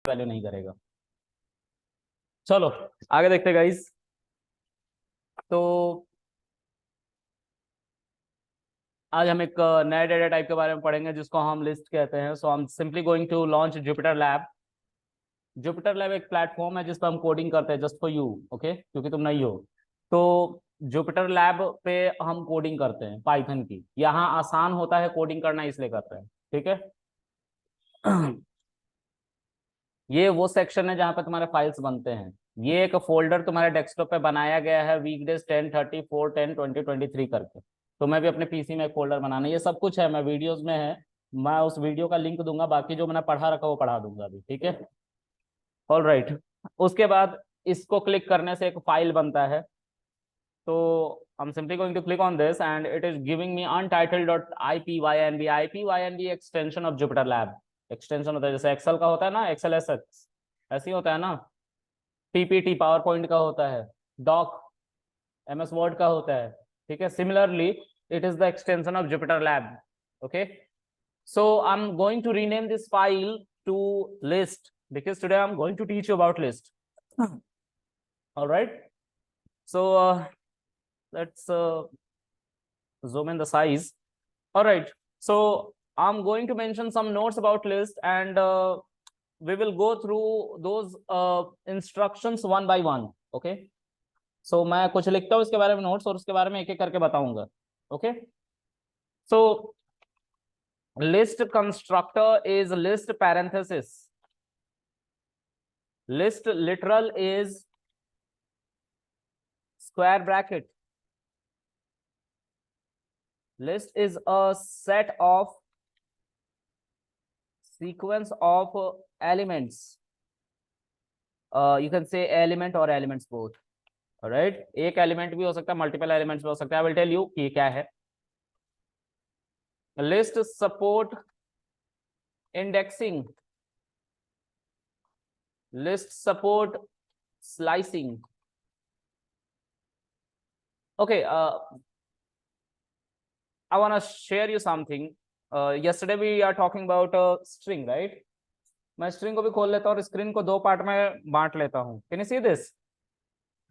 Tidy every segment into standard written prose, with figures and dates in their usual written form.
Value नहीं करेगा। चलो आगे देखते गाइस। तो आज हम एक नए डेटा टाइप के बारे में पढ़ेंगे जिसको हम लिस्ट कहते हैं। So I am simply going to launch Jupiter lab. Jupiter lab एक प्लेटफॉर्म है जिस पर हम कोडिंग करते हैं, जस्ट फॉर यू, ओके, क्योंकि तुम नहीं हो। तो जुपिटर लैब पे हम कोडिंग करते हैं पाइथन की। यहाँ आसान होता है कोडिंग करना, इसलिए करते हैं, ठीक है। ये वो सेक्शन है जहाँ पे तुम्हारे फाइल्स बनते हैं। ये एक फोल्डर तुम्हारे डेस्कटॉप पे बनाया गया है, वीकडेज 10/30/4/10/2023 करके। तो मैं भी अपने पीसी में एक फोल्डर बनाना, ये सब कुछ है, मैं वीडियोस में है। मैं उस वीडियो का लिंक दूंगा, बाकी जो मैंने पढ़ा रखा वो पढ़ा दूंगा अभी, ठीक है। All right. उसके बाद इसको क्लिक करने से एक फाइल बनता है। तो I'm simply going to click on this and it is giving me untitled.ipynb। ipynb extension of Jupyter lab extension होता है, जैसे एक्सेल का होता है ना, एक्सेल एस ऐसे ही होता है ना। पीपीटी पावर पॉइंट का होता है, डॉक एमएस वर्ड का होता है, ठीक है। Similarly it is the extension of Jupyter lab, okay. So I am going to rename this file to list because today I'm going to teach you about list. All right. So let's zoom in the size. All right. So I'm going to mention some notes about list and we will go through those instructions one by one. Okay. So मैं कुछ लिखता हूँ इसके बारे में notes और उसके बारे में एक एक करके बताऊंगा, okay. So list constructor is list parenthesis. List literal is square bracket. List is a set of sequence of elements. You can say element or elements both. All right. एक एलिमेंट भी हो सकता है, मल्टीपल एलिमेंट्स भी हो सकता है। I will tell you कि क्या है। List support indexing. List support slicing. Okay. I want to share you something. Yesterday we are talking about a string, right? मैं स्ट्रिंग को भी खोल लेता हूँ और स्क्रीन को दो पार्ट में बांट लेता हूँ। Can you see this?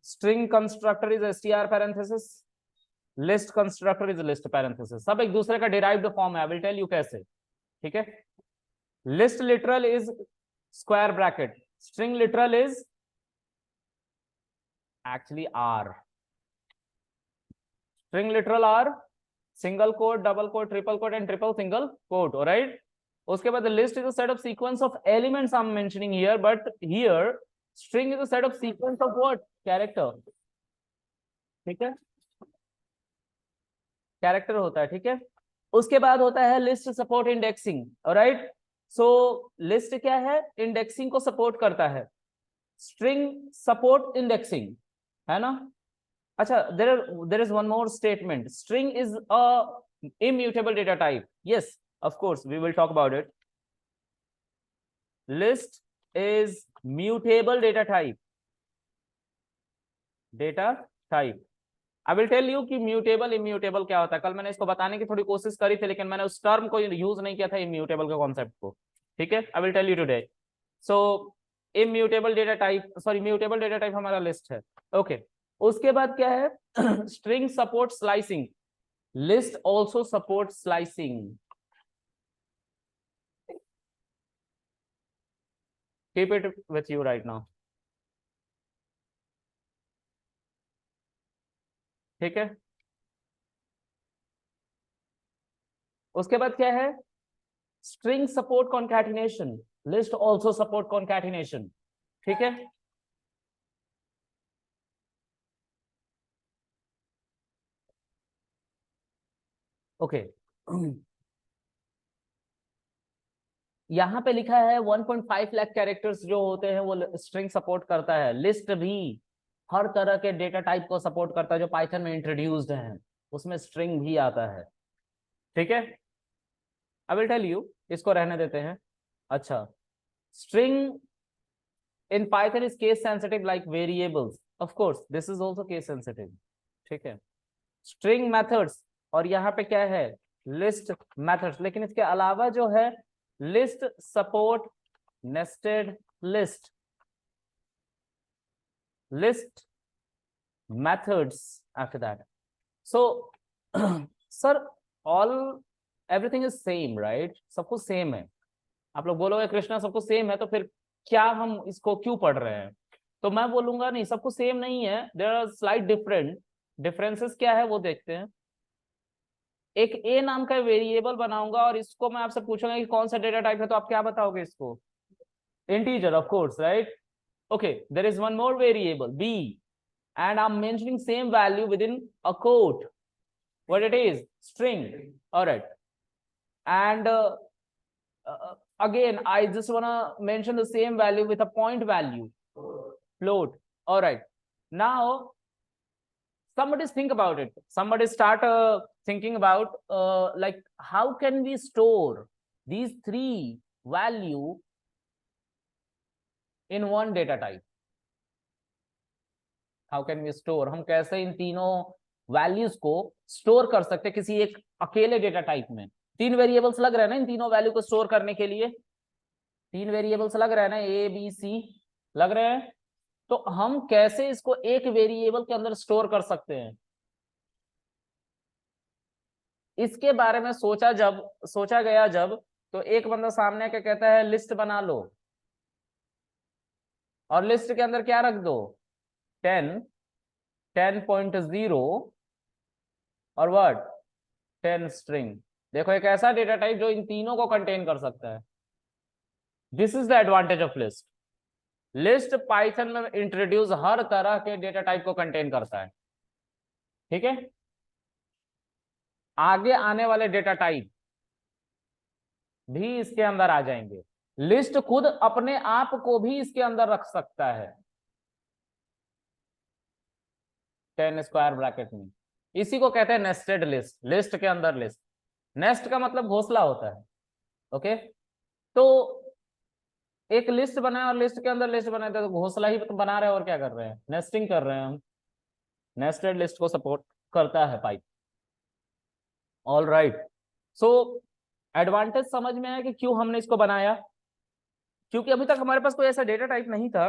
String constructor is str parenthesis, list constructor is list parenthesis. सब एक दूसरे का डिराइव्ड फॉर्म है। आई विल टेल यू कैसे, ठीक है। List literal is square bracket, string literal is actually are. String literal are single quote, double quote, triple quote and triple single quote, alright. उसके बाद list is a set of sequence of elements I am mentioning here, but here string is a set of sequence of what? Character, ठीक है। Character होता है, ठीक है। उसके बाद होता है लिस्ट सपोर्ट इंडेक्सिंग, ऑलराइट। सो लिस्ट क्या है? इंडेक्सिंग को सपोर्ट करता है। स्ट्रिंग सपोर्ट इंडेक्सिंग, है ना। अच्छा, there is one more statement. String is a immutable data type. Yes, of course, we will talk about it. List is mutable data type. Data type. I will tell you कि mutable immutable क्या होता है। कल मैंने इसको बताने की थोड़ी कोशिश करी थी, लेकिन मैंने उस टर्म को यूज नहीं किया था, इम्यूटेबल के कॉन्सेप्ट को, ठीक है। I will tell you today. So immutable data type, sorry, mutable data type हमारा लिस्ट है, ओके। उसके बाद क्या है? String support slicing. List also support slicing. Keep it with you right now, ठीक है। उसके बाद क्या है? String support concatenation. List also support concatenation, ठीक है। ओके यहाँ पे लिखा है 1.5 लाख कैरेक्टर्स जो होते हैं वो स्ट्रिंग सपोर्ट करता है। लिस्ट भी हर तरह के डेटा टाइप को सपोर्ट करता है जो पाइथन में इंट्रोड्यूस्ड है, उसमें स्ट्रिंग भी आता है, ठीक है। आई विल टेल यू, इसको रहने देते हैं। अच्छा, string in Python is case sensitive like variables, of course this is also case sensitive, ठीक है। स्ट्रिंग मेथड्स, और यहाँ पे क्या है? List methods. लेकिन इसके अलावा जो है, list support nested list, list methods after that. So sir, all everything is same, right? सब कुछ सेम है. आप लोग बोलोगे कृष्णा सब कुछ सेम है तो फिर क्या हम इसको क्यों पढ़ रहे हैं? तो मैं बोलूंगा नहीं, सब कुछ सेम नहीं है, there are slight different. Differences क्या है वो देखते हैं. एक ए नाम का वेरिएबल बनाऊंगा और इसको मैं आपसे पूछूंगा कि कौन सा डेटा टाइप है, तो आप क्या बताओगे इसको? Integer, of course, right? Okay, there is one more variable b, and I'm mentioning same value within a quote. What it is? String. All right. And again, I just want to mention the same value with a point value, float. All right. Now, somebody think about it. Somebody start thinking about like how can we store these three value in one data type? How can we store? हम कैसे इन तीनों values को store कर सकते हैं किसी एक अकेले डेटा टाइप में? तीन वेरिएबल्स लग रहे हैं ना इन तीनों वैल्यू को स्टोर करने के लिए. तीन वेरिएबल्स लग रहे हैं ना, ए बी सी लग रहे हैं. तो हम कैसे इसको एक वेरिएबल के अंदर स्टोर कर सकते हैं, इसके बारे में सोचा गया जब, तो एक बंदा सामने आके कहता है लिस्ट बना लो, और लिस्ट के अंदर क्या रख दो? 10, 10.0 और वर्ड 10 स्ट्रिंग. देखो एक ऐसा डेटा टाइप जो इन तीनों को कंटेन कर सकता है. This is the advantage of list. List Python में इंट्रोड्यूस हर तरह के डेटा टाइप को कंटेन करता है. ठीक है, आगे आने वाले डेटा टाइप भी इसके अंदर आ जाएंगे. लिस्ट खुद अपने आप को भी इसके अंदर रख सकता है 10 स्क्वायर ब्रैकेट में. इसी को कहते हैं नेस्टेड लिस्ट. लिस्ट के अंदर लिस्ट. नेस्ट का मतलब घोंसला होता है. ओके, तो एक लिस्ट बनाए और लिस्ट के अंदर लिस्ट बनाए, तो घोंसला ही तो बना रहे हैं, और क्या कर रहे हैं? नेस्टिंग कर रहे हैं हम. नेस्टेड लिस्ट को सपोर्ट करता है pipe. All right. So advantage समझ में आया कि क्यों हमने इसको बनाया? क्योंकि अभी तक हमारे पास कोई ऐसा डेटा टाइप नहीं था.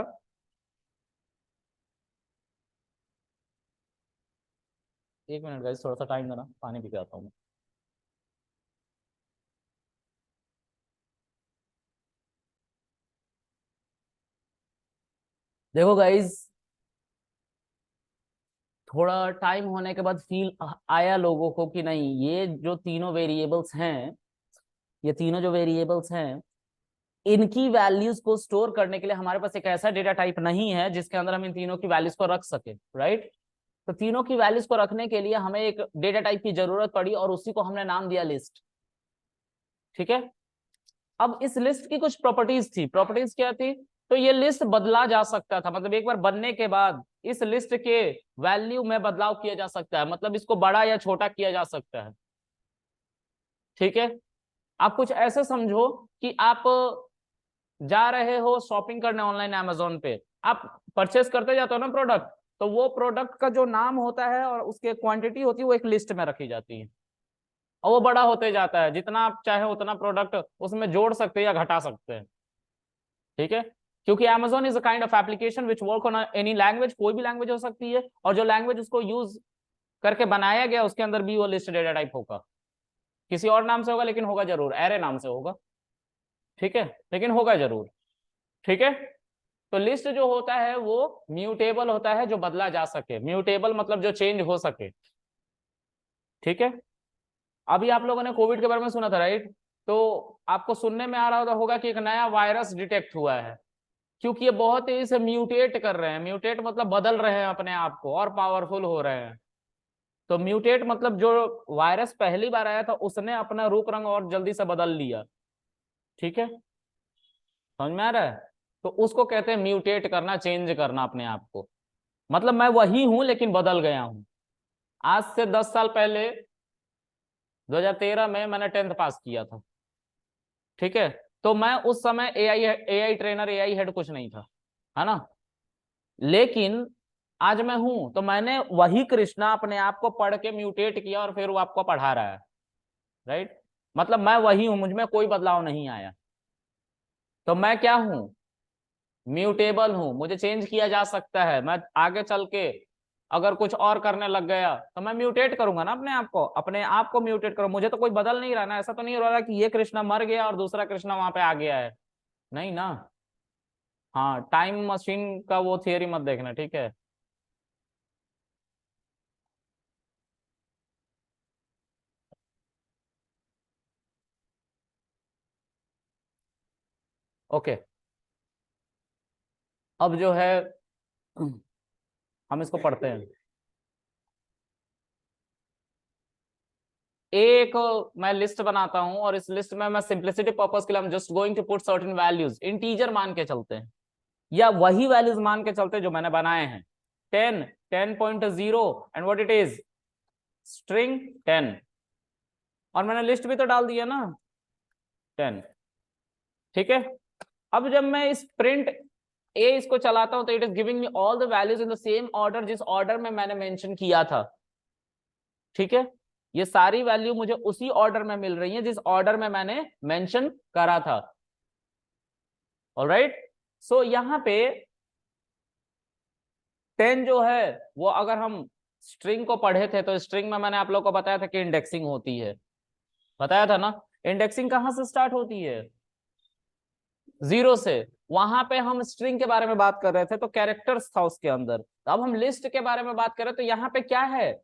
एक मिनट गाइस, थोड़ा सा टाइम देना, पानी पी के आता हूँ. देखो गाइस, थोड़ा टाइम होने के बाद फील आया लोगों को कि नहीं, ये जो तीनों वेरिएबल्स हैं, ये तीनों जो वेरिएबल्स हैं, इनकी वैल्यूज को स्टोर करने के लिए हमारे पास एक ऐसा डेटा टाइप नहीं है जिसके अंदर हम इन तीनों की वैल्यूज को रख सके. राइट? तो तीनों की वैल्यूज को रखने के लिए हमें एक डेटा टाइप की जरूरत पड़ी, और उसी को हमने नाम दिया लिस्ट. ठीक है, अब इस लिस्ट की कुछ प्रॉपर्टीज थी. प्रॉपर्टीज क्या थी? तो ये लिस्ट बदला जा सकता था, मतलब एक बार बनने के बाद इस लिस्ट के वैल्यू में बदलाव किया जा सकता है, मतलब इसको बड़ा या छोटा किया जा सकता है. ठीक है, आप कुछ ऐसे समझो कि आप जा रहे हो शॉपिंग करने ऑनलाइन अमेजोन पे, आप परचेस करते जाते हो ना प्रोडक्ट, तो वो प्रोडक्ट का जो नाम होता है और उसके क्वांटिटी होती है वो एक लिस्ट में रखी जाती है, और वो बड़ा होते जाता है. जितना आप चाहे उतना प्रोडक्ट उसमें जोड़ सकते हैं या घटा सकते हैं. ठीक है, क्योंकि Amazon is a kind of application which work on any language. कोई भी लैंग्वेज हो सकती है, और जो लैंग्वेज उसको यूज करके बनाया गया उसके अंदर भी वो लिस्ट डेटा टाइप होगा. किसी और नाम से होगा लेकिन होगा जरूर, एरे नाम से होगा. ठीक है, लेकिन होगा जरूर. ठीक है, तो लिस्ट जो होता है वो म्यूटेबल होता है, जो बदला जा सके. म्यूटेबल मतलब जो चेंज हो सके. ठीक है, अभी आप लोगों ने कोविड के बारे में सुना था, राइट? तो आपको सुनने में आ रहा होगा कि एक नया वायरस डिटेक्ट हुआ है, क्योंकि ये बहुत तेजी से म्यूटेट कर रहे हैं. म्यूटेट मतलब बदल रहे हैं अपने आप को और पावरफुल हो रहे हैं. तो म्यूटेट मतलब जो वायरस पहली बार आया था उसने अपना रूप रंग और जल्दी से बदल लिया. ठीक है, समझ में आ रहा है? तो उसको कहते हैं म्यूटेट करना, चेंज करना अपने आप को. मतलब मैं वही हूं लेकिन बदल गया हूं. आज से 10 साल पहले 2013 में मैंने 10th पास किया था. ठीक है, तो मैं उस समय एआई ट्रेनर, एआई हेड कुछ नहीं था, है ना? लेकिन आज मैं हूं, तो मैंने वही कृष्णा अपने आप को पढ़ के म्यूटेट किया और फिर वो आपको पढ़ा रहा है. राइट? मतलब मैं वही हूं, मुझ में कोई बदलाव नहीं आया. तो मैं क्या हूं? म्यूटेबल हूं, मुझे चेंज किया जा सकता है। मैं आगे चल के अगर कुछ और करने लग गया तो मैं म्यूटेट करूंगा ना अपने आप को म्यूटेट करूँ। मुझे तो कोई बदल नहीं रहा ना, ऐसा तो नहीं हो रहा कि ये कृष्णा मर गया और दूसरा कृष्णा वहां पे आ गया है, नहीं ना। हाँ, टाइम मशीन का वो थियरी मत देखना, ठीक है। ओके, अब जो है हम इसको पढ़ते हैं। एक मैं लिस्ट बनाता हूं और इस लिस्ट में मैं सिंप्लिसिटी पर्पस के लिए हम just going to put certain values, integer मान के चलते हैं या वही वैल्यूज मान के चलते हैं जो मैंने बनाए हैं। 10, 10.0 and what it is, string 10, और मैंने लिस्ट भी तो डाल दिया ना 10, ठीक है। अब जब मैं इस प्रिंट ए इसको चलाता हूं तो it is giving me all the values in the same order जिस ऑर्डर में मैंने मेंशन किया था, ठीक है। ये सारी वैल्यू मुझे उसी ऑर्डर में मिल रही है जिस ऑर्डर में मैंने मेंशन करा था। ऑलराइट, सो यहां पे 10 जो है वो, अगर हम स्ट्रिंग को पढ़े थे तो स्ट्रिंग में मैंने आप लोग को बताया था कि इंडेक्सिंग होती है, बताया था ना। इंडेक्सिंग कहां से स्टार्ट होती है, 0 से। वहां पे हम स्ट्रिंग के बारे में बात कर रहे थे तो कैरेक्टर्स था उसके अंदर, तो अब हम लिस्ट के बारे में बात कर रहे हैं तो यहाँ पे क्या है,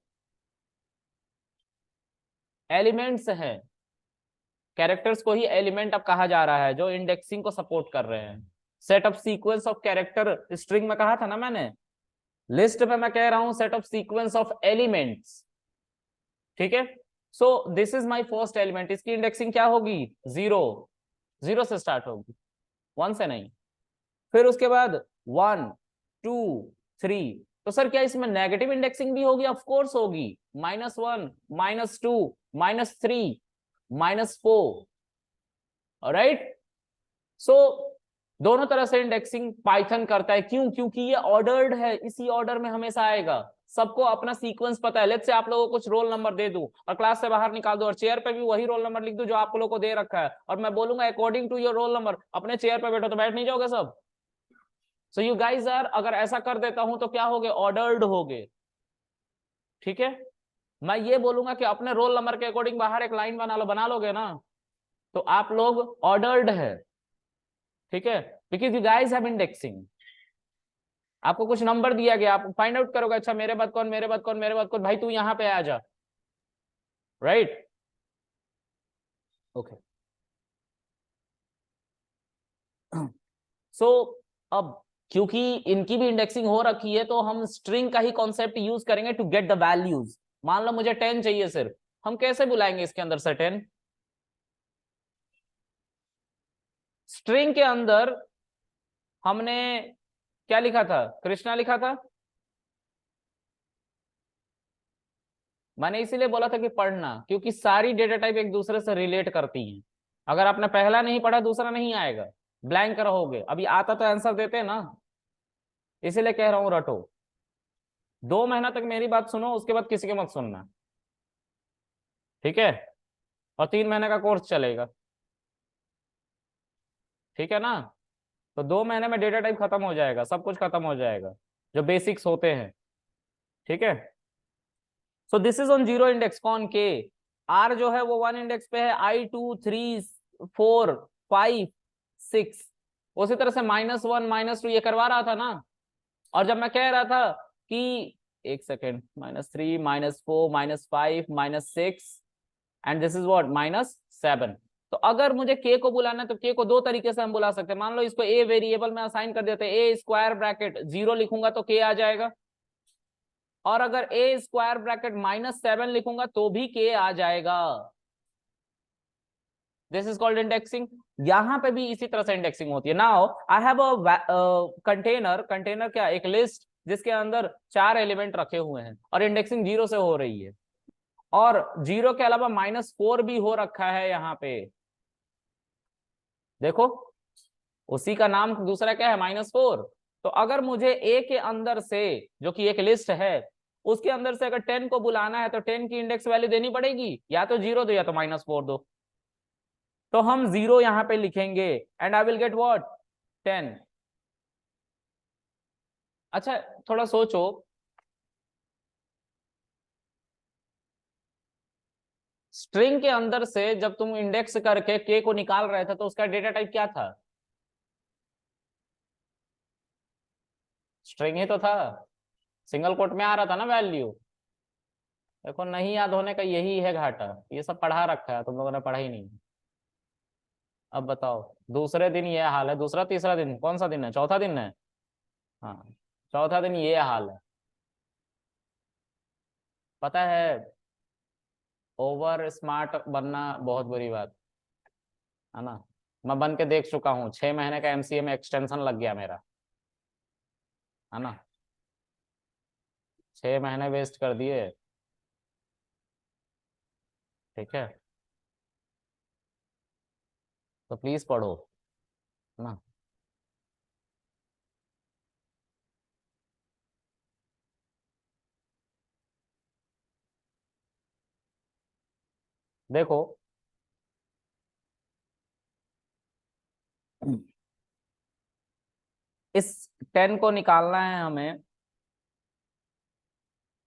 एलिमेंट्स हैं। कैरेक्टर्स को ही एलिमेंट अब कहा जा रहा है जो इंडेक्सिंग को सपोर्ट कर रहे हैं। Set of sequence of character string में कहा था ना मैंने, लिस्ट में मैं कह रहा हूं set of sequence of elements, ठीक है। So this is my first element, इसकी इंडेक्सिंग क्या होगी, 0, 0 से स्टार्ट होगी, 1 से नहीं। फिर उसके बाद 1, 2, 3, तो सर क्या इसमें नेगेटिव इंडेक्सिंग भी होगी, ऑफ कोर्स होगी, -1, -2, -3, -4, राइट। सो दोनों तरह से इंडेक्सिंग पाइथन करता है, क्यों, क्योंकि ये ऑर्डर्ड है, इसी ऑर्डर में हमेशा आएगा, सबको अपना सीक्वेंस पता है। लेट्स से आप लोगों को कुछ रोल नंबर दे दूं और क्लास से बाहर निकाल दो और चेयर पे भी वही रोल नंबर लिख दूं जो आप लोगों को दे रखा है, और मैं बोलूंगा according to your roll number अपने चेयर पे बैठो, तो बैठ नहीं जाओगे सब। सो यू गाइज आर, अगर ऐसा कर देता हूं तो क्या होगे, ऑर्डर्ड होगे, ठीक है। मैं ये बोलूंगा कि अपने रोल नंबर के अकॉर्डिंग बाहर एक लाइन बना लो, बना लोगे ना, तो आप लोग ऑर्डर्ड है, ठीक है, because you guys have indexing. आपको कुछ नंबर दिया गया, आप फाइंड आउट करोगे, अच्छा मेरे बाद कौन, मेरे बाद कौन, मेरे बाद कौन, भाई तू यहाँ पे आ जा, राइट, ओके। सो अब क्योंकि इनकी भी इंडेक्सिंग हो रखी है तो हम स्ट्रिंग का ही कॉन्सेप्ट यूज करेंगे टू गेट द वैल्यूज। मान लो मुझे 10 चाहिए सिर्फ, हम कैसे बुलाएंगे इसके अंदर से 10, स्ट्रिंग के अंदर हमने क्या लिखा था, कृष्णा लिखा था। मैंने इसीलिए बोला था कि पढ़ना, क्योंकि सारी डेटा टाइप एक दूसरे से रिलेट करती हैं। अगर आपने पहला नहीं पढ़ा दूसरा नहीं आएगा, ब्लैंक रहोगे। अभी आता तो आंसर देते ना, इसीलिए कह रहा हूं रटो। 2 महीना तक मेरी बात सुनो, उसके बाद किसी के मत सुनना, ठीक है। और 3 महीने का कोर्स चलेगा, ठीक है ना। तो 2 महीने में डेटा टाइप खत्म हो जाएगा, सब कुछ खत्म हो जाएगा जो बेसिक्स होते हैं, ठीक है। So this is on 0 index, कौन के, आर जो है वो 1 इंडेक्स पे है, I 2, 3, 4, 5, 6। उसी तरह से -1, -2 ये करवा रहा था ना। और जब मैं कह रहा था कि एक second, -3, -4, -5, -6 and this is what, -7। तो अगर मुझे के को बुलाना है तो के को 2 तरीके से हम बुला सकते हैं। मान लो इसको ए वेरिएबल में असाइन कर देते हैं, ए स्क्वायर ब्रैकेट 0 लिखूंगा तो के आ जाएगा, और अगर ए स्क्वायर ब्रैकेट -7 लिखूंगा तो भी के आ जाएगा। This is called indexing. यहां पे भी इसी तरह से इंडेक्सिंग होती है। Now I have a container, container क्या, एक लिस्ट जिसके अंदर 4 एलिमेंट रखे हुए हैं और इंडेक्सिंग 0 से हो रही है, और 0 के अलावा -4 भी हो रखा है यहाँ पे, देखो उसी का नाम दूसरा क्या है, -4। तो अगर मुझे ए के अंदर से, जो कि एक लिस्ट है, उसके अंदर से अगर 10 को बुलाना है तो 10 की इंडेक्स वैल्यू देनी पड़ेगी, या तो 0 दो या तो -4 दो। तो हम 0 यहाँ पे लिखेंगे and I will get what, 10। अच्छा थोड़ा सोचो, स्ट्रिंग के अंदर से जब तुम इंडेक्स करके के को निकाल रहे थे तो उसका डेटा टाइप क्या था? स्ट्रिंग ही तो था, सिंगल कोट में आ रहा था ना वैल्यू। देखो नहीं याद होने का यही है घाटा, ये सब पढ़ा रखा है, तुम लोगों ने पढ़ा ही नहीं। अब बताओ, दूसरे दिन ये हाल है, दूसरा तीसरा दिन कौन सा दिन है, चौथा दिन है। हाँ, चौथा दिन ये हाल है। पता है, ओवर स्मार्ट बनना बहुत बुरी बात है ना। मैं बन के देख चुका हूँ, 6 महीने का एमसीए में एक्सटेंशन लग गया मेरा, है ना। 6 महीने वेस्ट कर दिए। ठीक है, तो प्लीज पढ़ो, है ना। देखो, इस 10 को निकालना है हमें,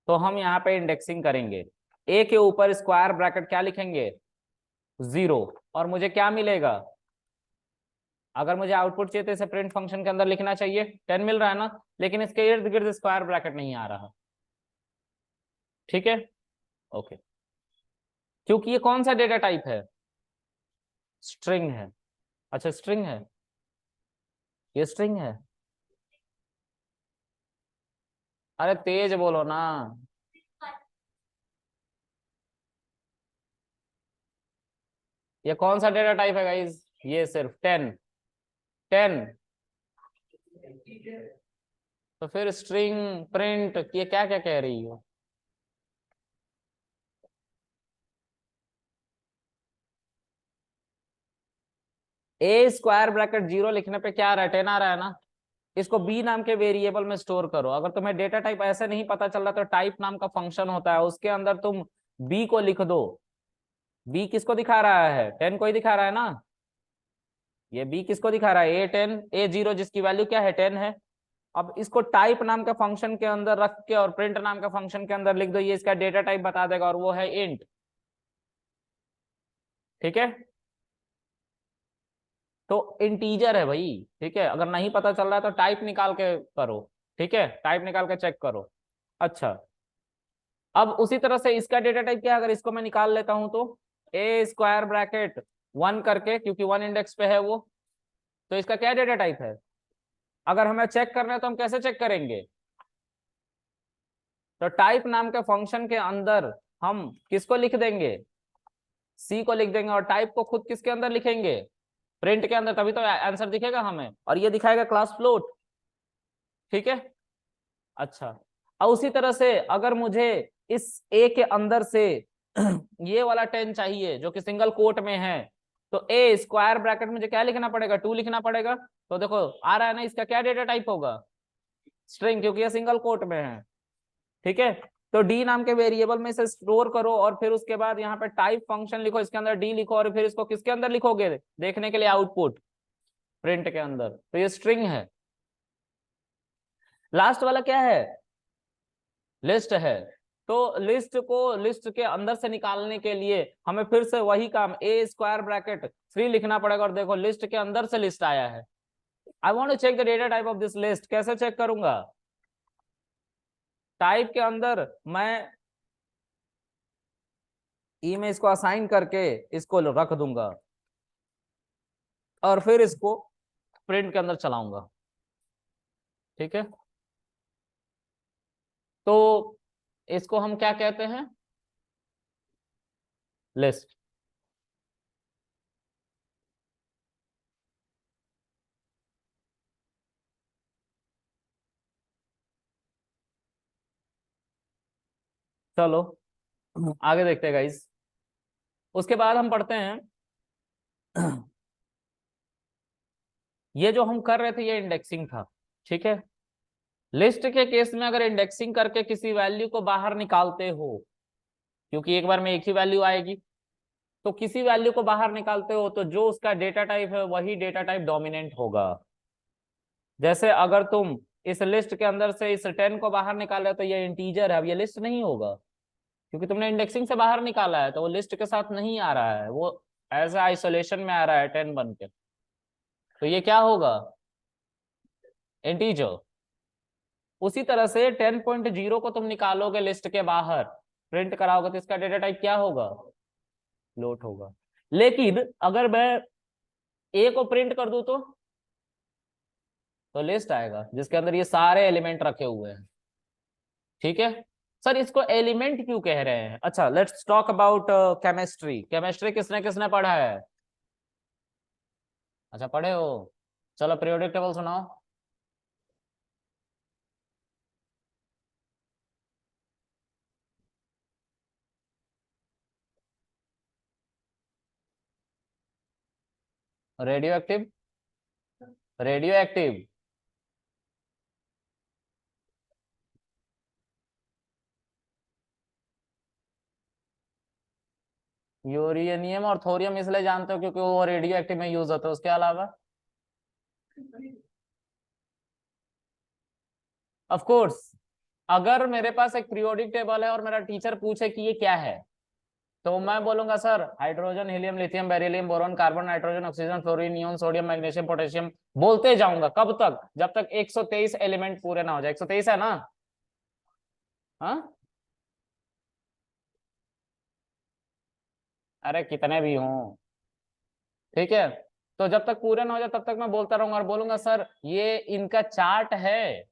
तो हम यहाँ पे इंडेक्सिंग करेंगे। ए के ऊपर स्क्वायर ब्रैकेट क्या लिखेंगे, 0। और मुझे क्या मिलेगा, अगर मुझे आउटपुट चाहिए तो इसे प्रिंट फंक्शन के अंदर लिखना चाहिए, 10 मिल रहा है ना, लेकिन इसके इर्द गिर्द स्क्वायर ब्रैकेट नहीं आ रहा। ठीक है, ओके। क्योंकि ये कौन सा डेटा टाइप है, स्ट्रिंग है। अच्छा स्ट्रिंग है, ये स्ट्रिंग है। अरे तेज बोलो ना। ये कौन सा डेटा टाइप है गाइस, ये सिर्फ 10। 10, तो फिर स्ट्रिंग प्रिंट ये क्या क्या कह रही हो। ए स्क्वायर ब्रैकेट 0 लिखने पे क्या आ रहा है, 10 आ रहा है ना। इसको बी नाम के वेरिएबल में स्टोर करो। अगर तुम्हें डेटा टाइप ऐसे नहीं पता चल रहा तो टाइप नाम का फंक्शन होता है, उसके अंदर तुम बी को लिख दो। बी किसको दिखा रहा है, 10 को ही दिखा रहा है ना। ये बी किसको दिखा रहा है, A10 A0 जिसकी वैल्यू क्या है, 10 है। अब इसको टाइप नाम के फंक्शन के अंदर रख के और प्रिंट नाम के फंक्शन के अंदर लिख दो, ये इसका डेटा टाइप बता देगा, और वो है इंट। ठीक है, तो इंटीजर है भाई। ठीक है, अगर नहीं पता चल रहा है तो टाइप निकाल के करो। ठीक है, टाइप निकाल के चेक करो। अच्छा, अब उसी तरह से इसका डेटा टाइप क्या है, अगर इसको मैं निकाल लेता हूं तो ए स्क्वायर ब्रैकेट 1 करके, क्योंकि 1 इंडेक्स पे है वो, तो इसका क्या डेटा टाइप है। अगर हमें चेक करना है तो हम कैसे चेक करेंगे, तो टाइप नाम के फंक्शन के अंदर हम किसको लिख देंगे, सी को लिख देंगे, और टाइप को खुद किसके अंदर लिखेंगे, प्रिंट के अंदर, तभी तो आंसर दिखेगा हमें, और ये दिखाएगा क्लास फ्लोट। ठीक है, अच्छा। और उसी तरह से अगर मुझे इस ए के अंदर से ये वाला 10 चाहिए जो कि सिंगल कोट में है, तो ए स्क्वायर ब्रैकेट मुझे क्या लिखना पड़ेगा, 2 लिखना पड़ेगा। तो देखो आ रहा है ना, इसका क्या डेटा टाइप होगा, स्ट्रिंग, क्योंकि ये सिंगल कोट में है। ठीक है, तो डी नाम के वेरिएबल में इसे स्टोर करो, और फिर उसके बाद यहाँ पे टाइप फंक्शन लिखो, इसके अंदर डी लिखो, और फिर इसको किसके अंदर लिखोगे देखने के लिए, आउटपुट प्रिंट के अंदर, तो ये स्ट्रिंग है। लास्ट वाला क्या है, लिस्ट है। तो लिस्ट को लिस्ट के अंदर से निकालने के लिए हमें फिर से वही काम, ए स्क्वायर ब्रैकेट 3 लिखना पड़ेगा, और देखो लिस्ट के अंदर से लिस्ट आया है। I want to check the data type of this list, कैसे चेक करूंगा, टाइप के अंदर मैं ई में इसको असाइन करके इसको रख दूंगा, और फिर इसको प्रिंट के अंदर चलाऊंगा। ठीक है, तो इसको हम क्या कहते हैं, लिस्ट। चलो आगे देखते हैं गाइस। उसके बाद हम पढ़ते हैं ये जो हम कर रहे थे ये इंडेक्सिंग था। ठीक है, लिस्ट के केस में अगर इंडेक्सिंग करके किसी वैल्यू को बाहर निकालते हो, क्योंकि एक बार में एक ही वैल्यू आएगी, तो किसी वैल्यू को बाहर निकालते हो तो जो उसका डेटा टाइप है वही डेटा टाइप डोमिनेंट होगा। जैसे अगर तुम इस लिस्ट के अंदर से इस 10 को बाहर निकाले तो ये इंटीजर है, अब ये लिस्ट नहीं होगा क्योंकि तुमने इंडेक्सिंग से बाहर निकाला है, तो वो लिस्ट के साथ नहीं आ रहा है, वो एज आइसोलेशन में आ रहा है 10 बन के। तो ये क्या होगा, इंटीजर। उसी तरह से 10.0 को तुम निकालोगे लिस्ट के बाहर, प्रिंट कराओगे तो इसका डेटा टाइप क्या होगा, फ्लोट होगा। लेकिन अगर मैं ए को प्रिंट कर दूं तो लिस्ट आएगा जिसके अंदर ये सारे एलिमेंट रखे हुए हैं। ठीक है सर, इसको एलिमेंट क्यों कह रहे हैं। अच्छा, let's talk about chemistry. Chemistry किसने किसने पढ़ा है। अच्छा पढ़े हो, चलो पीरियोडिक टेबल सुनाओ। Radio active, radio active. Uranium और थोरियम इसलिए जानते हो क्योंकि वो रेडियो एक्टिव में यूज होता है, उसके अलावा। ऑफ कोर्स, अगर मेरे पास एक पीरियोडिक टेबल है और मेरा टीचर पूछे कि ये क्या है, तो मैं बोलूंगा sir hydrogen, helium, lithium, beryllium, boron, carbon, nitrogen, oxygen, fluorine, neon, sodium, magnesium, potassium, बोलते जाऊंगा। कब तक, जब तक 123 एलिमेंट पूरे ना हो जाए। 123 है ना। हाँ, अरे कितने भी हों, ठीक है। तो जब तक पूरे ना हो जाए तब तक मैं बोलता रहूंगा और बोलूंगा सर ये इनका चार्ट है।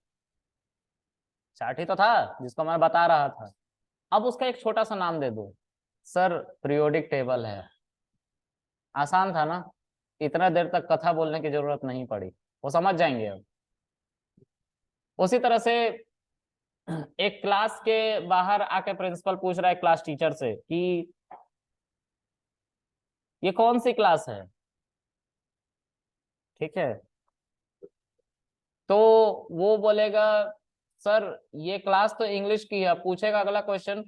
चार्ट ही तो था जिसको मैं बता रहा था। अब उसका एक छोटा सा नाम दे दो, सर पीरियोडिक टेबल है। आसान था ना, इतना देर तक कथा बोलने की जरूरत नहीं पड़ी, वो समझ जाएंगे अब। उसी तरह से एक क्लास के बाहर आके प्रिंसिपल पूछ रहा है क्लास टीचर से कि ये कौन सी क्लास है। ठीक है, तो वो बोलेगा सर ये क्लास तो इंग्लिश की है। पूछेगा अगला क्वेश्चन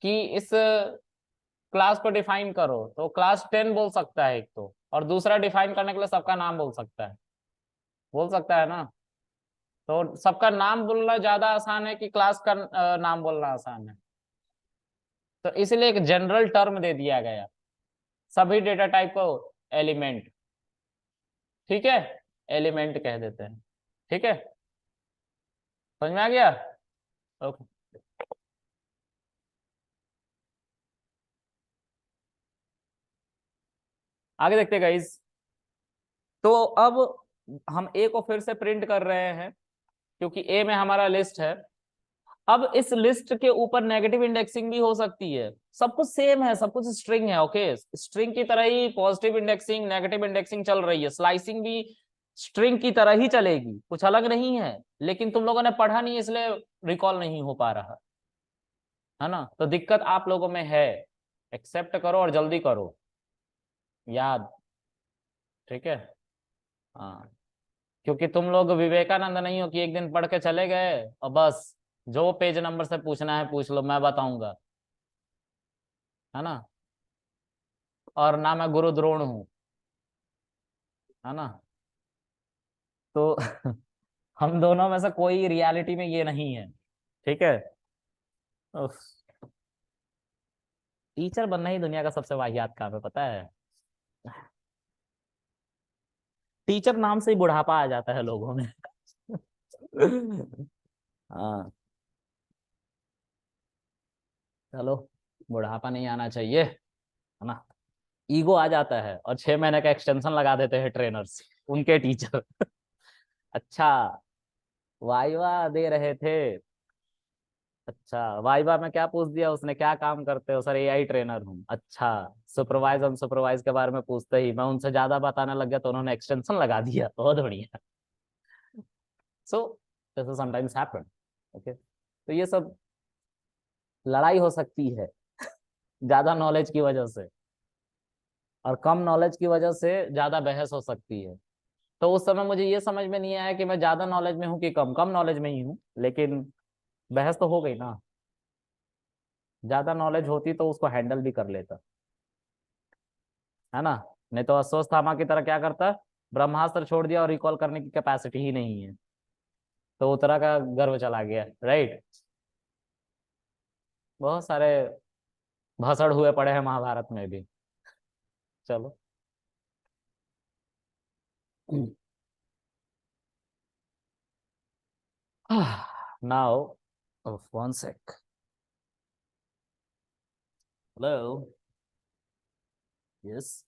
कि इस क्लास को डिफाइन करो, तो क्लास 10 बोल सकता है एक तो, और दूसरा डिफाइन करने के लिए सबका नाम बोल सकता है। बोल सकता है ना। तो सबका नाम बोलना ज्यादा आसान है कि क्लास का नाम बोलना आसान है। तो इसलिए एक जनरल टर्म दे दिया गया, सभी डेटा टाइप को एलिमेंट। ठीक है, एलिमेंट कह देते हैं। ठीक है, समझ में आ गया। ओके, आगे देखते गाइस। तो अब हम ए को फिर से प्रिंट कर रहे हैं क्योंकि ए में हमारा लिस्ट है। अब इस लिस्ट के ऊपर नेगेटिव इंडेक्सिंग भी हो सकती है, सब कुछ सेम है, सब कुछ स्ट्रिंग है। ओके, स्ट्रिंग की तरह ही पॉजिटिव इंडेक्सिंग, नेगेटिव इंडेक्सिंग चल रही है, स्लाइसिंग भी स्ट्रिंग की तरह ही चलेगी, कुछ अलग नहीं है। लेकिन तुम लोगों ने पढ़ा नहीं इसलिए रिकॉल नहीं हो पा रहा है ना। तो दिक्कत आप लोगों में है, एक्सेप्ट करो और जल्दी करो याद। ठीक है, हाँ, क्योंकि तुम लोग विवेकानंद नहीं हो कि एक दिन पढ़ के चले गए और बस जो पेज नंबर से पूछना है पूछ लो, मैं बताऊंगा, है ना। और ना मैं गुरु द्रोण हूँ, है ना। तो हम दोनों में से कोई रियलिटी में ये नहीं है। ठीक है, उफ, टीचर बनना ही दुनिया का सबसे वाहियात काम है, पता है। टीचर नाम से ही बुढ़ापा आ जाता है लोगों में। हाँ, चलो, बुढ़ापा नहीं आना चाहिए, है ना। ईगो आ जाता है और 6 महीने का एक्सटेंशन लगा देते हैं ट्रेनर्स, उनके टीचर। अच्छा, वाइवा दे रहे थे। अच्छा, वाइवा में क्या पूछ दिया उसने, क्या काम करते हो। सर एआई ट्रेनर हूँ। अच्छा, सुपरवाइज अनसुपरवाइज के बारे में पूछते ही मैं उनसे ज्यादा बताने लग गया तो उन्होंने एक्सटेंशन लगा दिया। बहुत बढ़िया। So this sometimes happen. Okay, तो ये सब लड़ाई हो सकती है ज्यादा नॉलेज की वजह से, और कम नॉलेज की वजह से ज्यादा बहस हो सकती है। तो उस समय मुझे ये समझ में नहीं आया कि मैं ज्यादा नॉलेज में हूँ कि कम। कम नॉलेज में ही हूँ, लेकिन बहस तो हो गई ना। ज्यादा नॉलेज होती तो उसको हैंडल भी कर लेता, है ना। नहीं तो अश्वत्थामा की तरह क्या करता, ब्रह्मास्त्र छोड़ दिया और रिकॉल करने की कैपेसिटी ही नहीं है। तो उत्तरा का गर्व चला गया, राइट। बहुत सारे भाषण हुए पड़े हैं महाभारत में भी। चलो। Now, one sec. Hello. Yes.